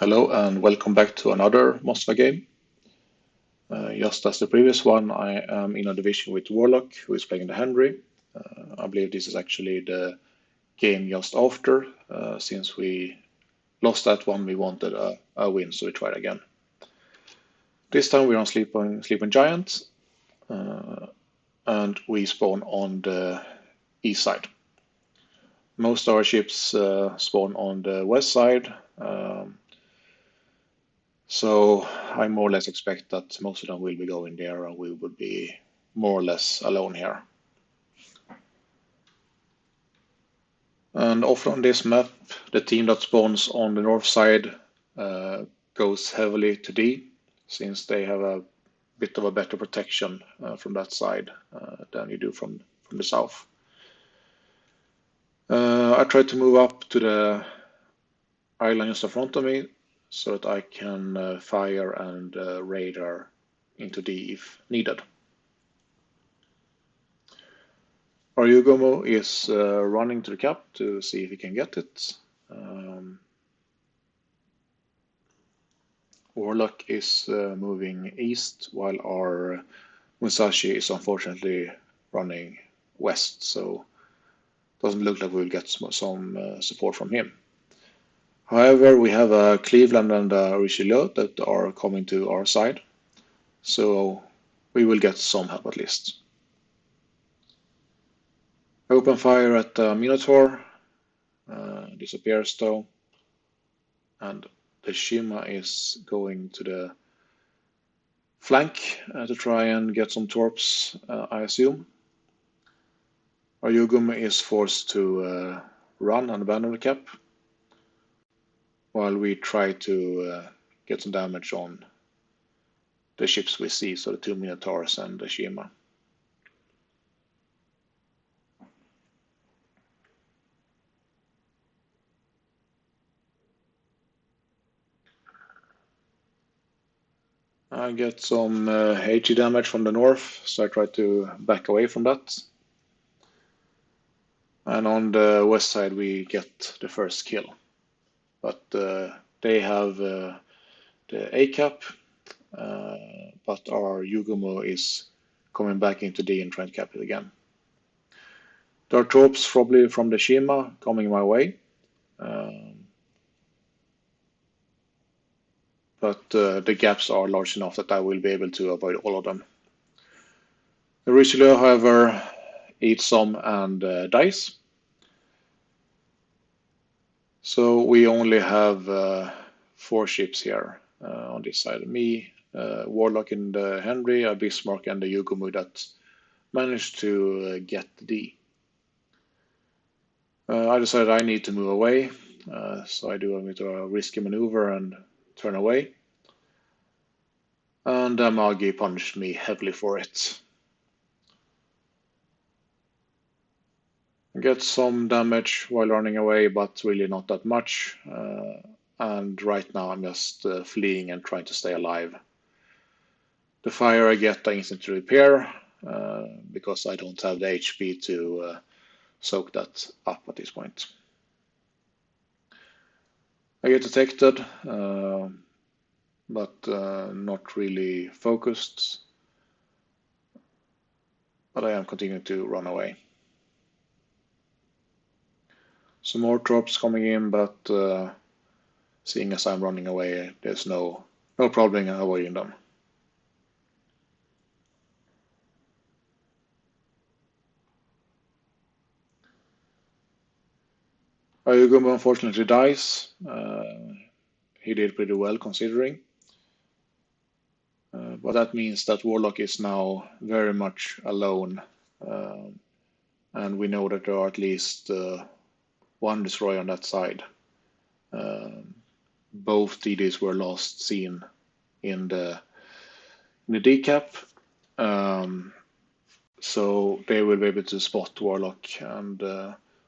Hello and welcome back to another Moskva game. Just as the previous one, I am in a division with Warlock, who is playing the Henry. I believe this is actually the game just after. Since we lost that one, we wanted a win, so we tried again. This time we're on Sleeping Giant, and we spawn on the east side. Most of our ships spawn on the west side. So I more or less expect that most of them will be going there and we will be more or less alone here. And often on this map, the team that spawns on the north side goes heavily to D, since they have a bit of a better protection from that side than you do from the south. I tried to move up to the island just in front of me, so that I can fire and radar into D if needed. Our Yugomo is running to the cap to see if he can get it. Warlock is moving east, while our Musashi is unfortunately running west, so doesn't look like we'll get some support from him. However, we have a Cleveland and a Richelieu that are coming to our side, so we will get some help at least. Open fire at the Minotaur, disappears though, and the Shima is going to the flank to try and get some torps, I assume. Our Yugum is forced to run and abandon the cap, while we try to get some damage on the ships we see, so the two Minotaurs and the Shima. I get some HE damage from the north, so I try to back away from that. And on the west side we get the first kill. But they have the A cap, but our Yugumo is coming back into D and trying to cap it again. There are troops probably from the Shima coming my way. But the gaps are large enough that I will be able to avoid all of them. The Richelieu, however, eats some and dies. So we only have 4 ships here on this side. Me, Warlock and Henry, a Bismarck, and the Yugumu that managed to get the D. I decided I need to move away, so I do a risky maneuver and turn away. And Magi punished me heavily for it. I get some damage while running away, but really not that much. And right now I'm just fleeing and trying to stay alive. The fire I get I instantly repair, because I don't have the HP to soak that up at this point. I get detected, but not really focused. But I am continuing to run away. Some more troops coming in, but seeing as I'm running away, there's no problem in avoiding them. Ayugumo unfortunately dies. He did pretty well considering. But that means that Warlock is now very much alone. And we know that there are at least 1 destroyer on that side. Both DDs were last seen in the decap. So they will be able to spot Warlock, and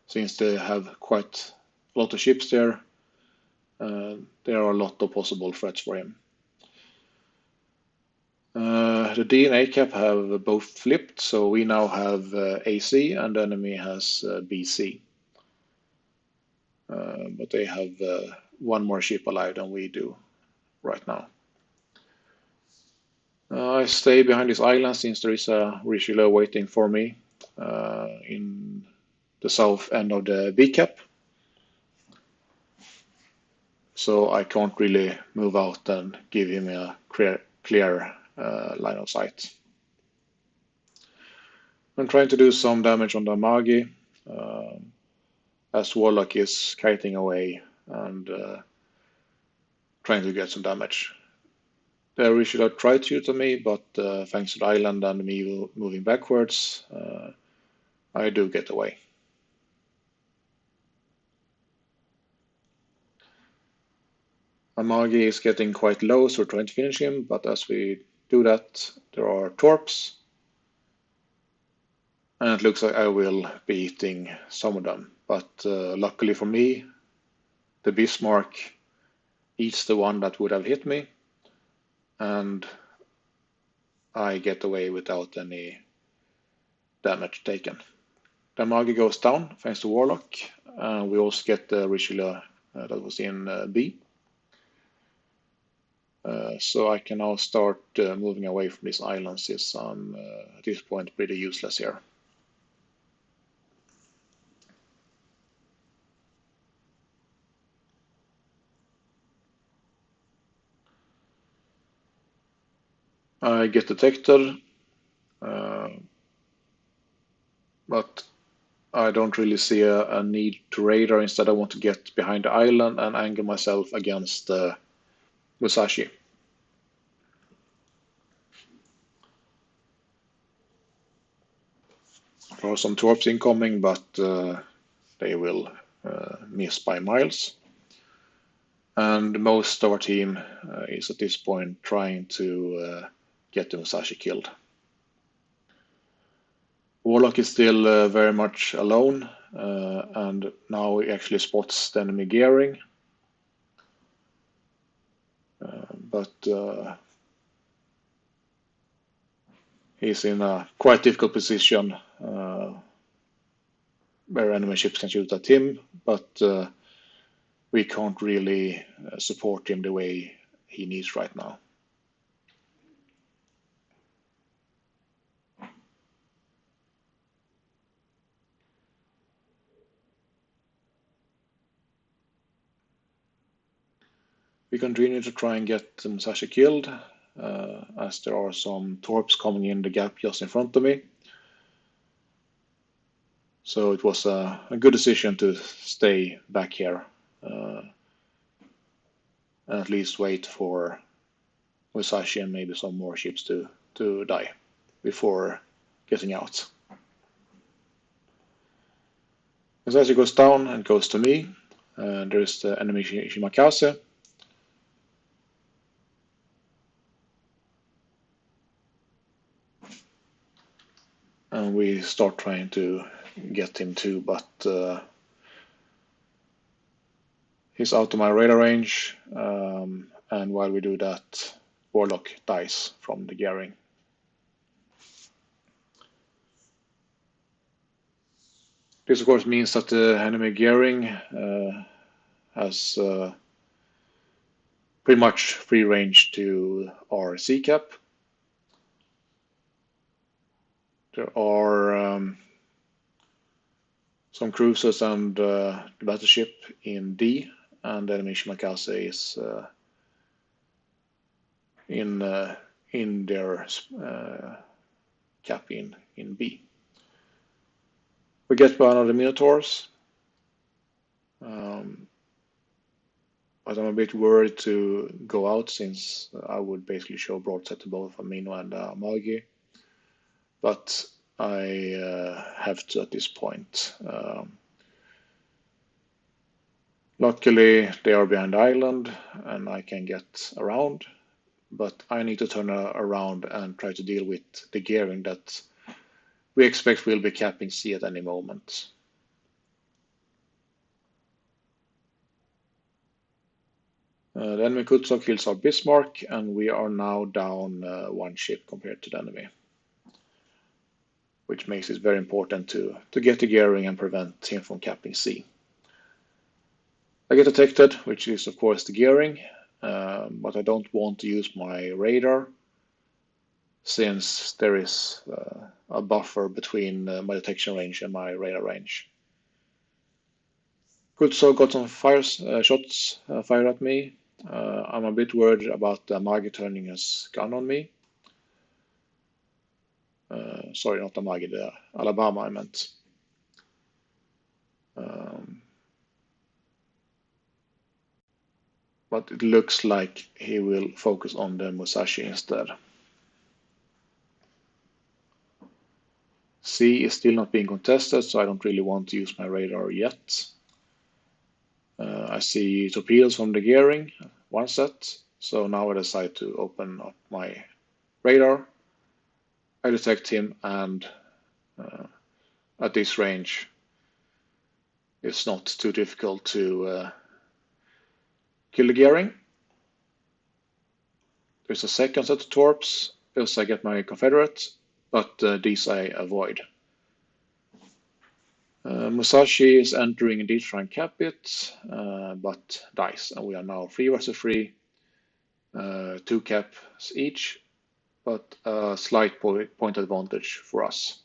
since they have quite a lot of ships there, there are a lot of possible threats for him. The D and A cap have both flipped, so we now have AC and the enemy has BC. but they have one more ship alive than we do right now. I stay behind this island since there is a Richelieu waiting for me in the south end of the B cap. So I can't really move out and give him a clear line of sight. I'm trying to do some damage on the Magi as Warlock is kiting away and trying to get some damage. The Richelieu tried to shoot at me, but thanks to the island and me moving backwards, I do get away. Amagi is getting quite low, so we're trying to finish him, but as we do that, there are torps, and it looks like I will be hitting some of them. But luckily for me, the Bismarck eats the one that would have hit me, and I get away without any damage taken. The Amagi goes down thanks to Warlock, and we also get the Richelieu that was in B. So I can now start moving away from these islands since I'm at this point pretty useless here. I get detected, but I don't really see a need to radar. Instead, I want to get behind the island and angle myself against Musashi. There are some torps incoming, but they will miss by miles. And most of our team is at this point trying to get the Musashi killed. Warlock is still very much alone, and now he actually spots the enemy gearing. But he's in a quite difficult position where enemy ships can shoot at him, but we can't really support him the way he needs right now. We continue to try and get Musashi killed, as there are some torps coming in the gap just in front of me. So it was a good decision to stay back here and at least wait for Musashi and maybe some more ships to die before getting out. Musashi goes down and goes to me. There's the enemy Shimakaze. And we start trying to get him too, but he's out of my radar range, and while we do that, Warlock dies from the gearing. This of course means that the enemy gearing has pretty much free range to our C cap. There are some cruisers and the battleship in D, and the enemy Shimakaze is in their cap in B. We get one of the Minotaurs, but I'm a bit worried to go out since I would basically show broadside to both Amino and Magi. But I have to at this point. Luckily, they are behind the island and I can get around, but I need to turn around and try to deal with the gearing that we expect will be capping C at any moment. The enemy Kutso kills our Bismarck, and we are now down one ship compared to the enemy, which makes it very important to get the gearing and prevent him from capping C. I get detected, which is of course the gearing, but I don't want to use my radar since there is a buffer between my detection range and my radar range. Good, so got some shots fired at me. I'm a bit worried about the Magi turning his gun on me. Sorry, not the Magi, the Alabama I meant. But it looks like he will focus on the Musashi instead. C is still not being contested, so I don't really want to use my radar yet. I see torpedoes from the gearing, one set, so now I decide to open up my radar. I detect him, and at this range, it's not too difficult to kill the gearing. There's a second set of torps, else I get my Confederate, but these I avoid. Musashi is entering D to try and cap it, but dies, and we are now 3 versus 3, 2 caps each, but a slight point advantage for us.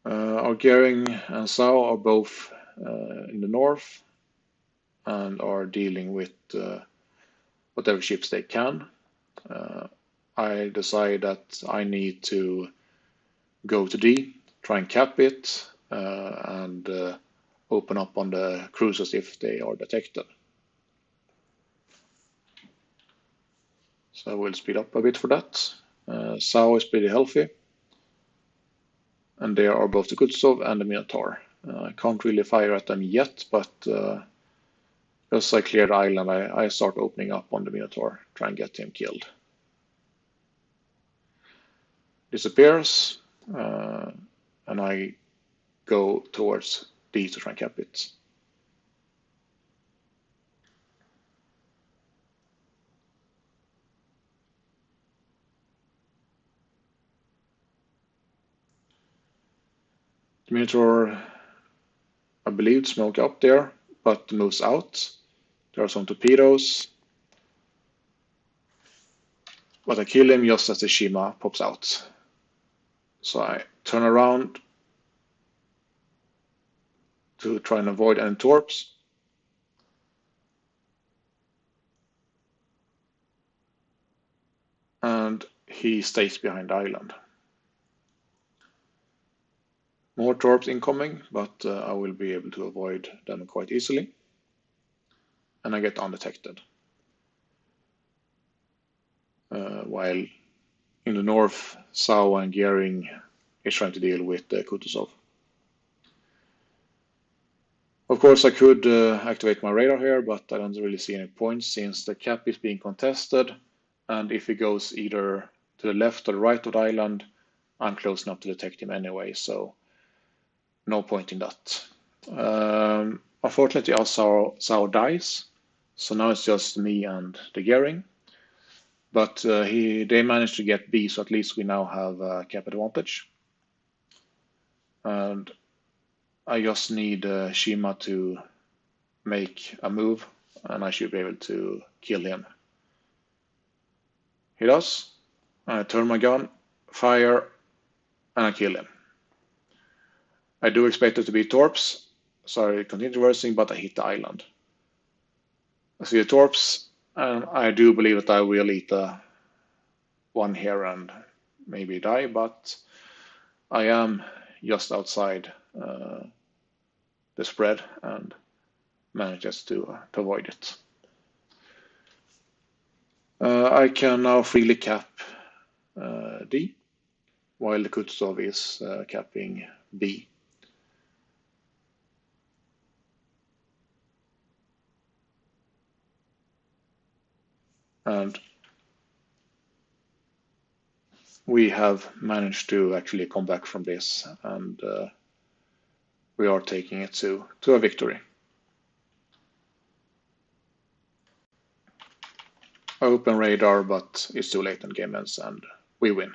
Our gearing and Sao are both in the north and are dealing with whatever ships they can. I decide that I need to go to D, try and cap it, and open up on the cruisers if they are detected. So I will speed up a bit for that. Sao is pretty healthy, and they are both the Kutsov and the Minotaur. I can't really fire at them yet, but as I clear the island, I start opening up on the Minotaur, try and get him killed. Disappears, and I go towards D to try and cap it. The Minotaur, I believe, smoke up there, but moves out. There are some torpedoes, but I kill him just as the Shima pops out. So I turn around to try and avoid any torps. And he stays behind the island. More torps incoming, but I will be able to avoid them quite easily. And I get undetected. While in the north, Sao and Gearing is trying to deal with Kutuzov. Of course, I could activate my radar here, but I don't really see any points since the cap is being contested. And if he goes either to the left or the right of the island, I'm close enough to detect him anyway, so no point in that. Unfortunately, our Sao dies, so now it's just me and the Gearing. But they managed to get B, so at least we now have a cap advantage. And I just need Shima to make a move, and I should be able to kill him. He does. I turn my gun, fire, and I kill him. I do expect it to be torps, so I continue reversing, but I hit the island. I see the torps, and I do believe that I will eat one here and maybe die, but I am just outside the spread and manages to avoid it. I can now freely cap D, while the Kutsov is capping B. And we have managed to actually come back from this, and we are taking it to a victory. I open radar, but it's too late and game ends, and we win.